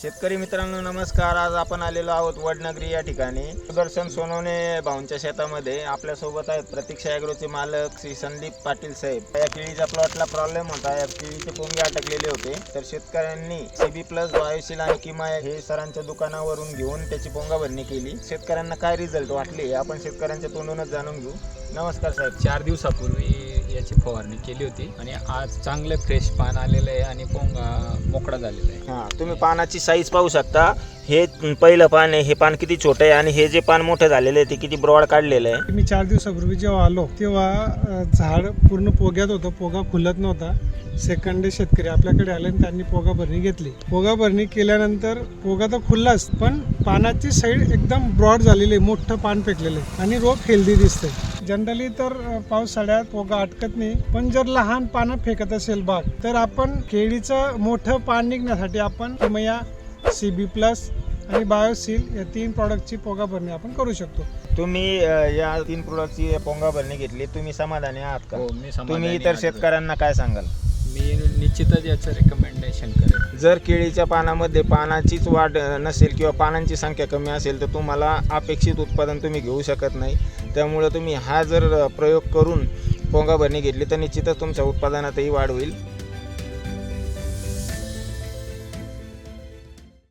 शेतकरी मित्रांनो नमस्कार. आज आपण आलेलो आहोत वडनगरी या ठिकाणी. सुदर्शन सोनवणे भाऊंच्या शेतामध्ये आपल्यासोबत आहेत प्रतीक्षा ॲग्रोचे मालक श्री संदीप पाटील साहेब. या केळीच्या प्लॉटला प्रॉब्लेम होता, या केळीचे पोंगे अटकलेले होते. तर शेतकऱ्यांनी CB प्लस बायोशील आणि किमाय हे सरांच्या दुकानावरून घेऊन त्याची पोंगा भरणी केली. शेतकऱ्यांना काय रिझल्ट वाटले आपण शेतकऱ्यांच्या तोंडूनच जाणून घेऊ. नमस्कार साहेब. 4 दिवसापूर्वी याची फवारणी केली होती आणि आज चांगले फ्रेश पान आलेलं आहे आणि पोंगा मोकळा झालेला आहे. हां, तुम्ही पानाची साईज पाहू शकता. हे पहिलं पान आहे, हे पान किती छोटं आहे आणि हे जे पान मोठं झालेलं आहे ते किती ब्रॉड काढलेलं आहे. मी 4 दिवसापूर्वी जेव्हा आलो तेव्हा झाड पूर्ण पोग्यात होतं, पोगा खुलत नव्हता. सेकंड डे शेतकरी आपल्याकडे आले आणि त्यांनी पोगा भरणी घेतली. पोगा भरणी केल्यानंतर पोगा तर खुललाच, पण पानाची साईड एकदम ब्रॉड झालेली आहे, मोठं पान फेकलेलं आहे आणि रोप हेल्दी दिसते. जनरली तर पावसाळ्यात पोगा अटकत नाही, पण जर लहान पानं फेकत असेल बाग तर आपण केळीचं मोठं पान निघण्यासाठी आपण किमया, CB प्लस आणि बायोसील या 3 प्रॉडक्टची पोगा भरणी आपण करू शकतो. तुम्ही या 3 प्रोडक्टची पोंगा भरणी घेतली, तुम्ही समाधानी आहात का? हो, मी समाधानी तुम्ही इतर आहे. शेतकऱ्यांना काय सांगाल? मी निश्चितच याचं रेकमेंडेशन करेन. जर केळीच्या पानामध्ये पानाचीच वाढ नसेल किंवा पानांची संख्या कमी असेल तर तुम्हाला अपेक्षित उत्पादन तुम्ही घेऊ शकत नाही. त्यामुळे तुम्ही हा जर प्रयोग करून पोंगा भरणी घेतली तर निश्चितच तुमच्या उत्पादनातही वाढ होईल.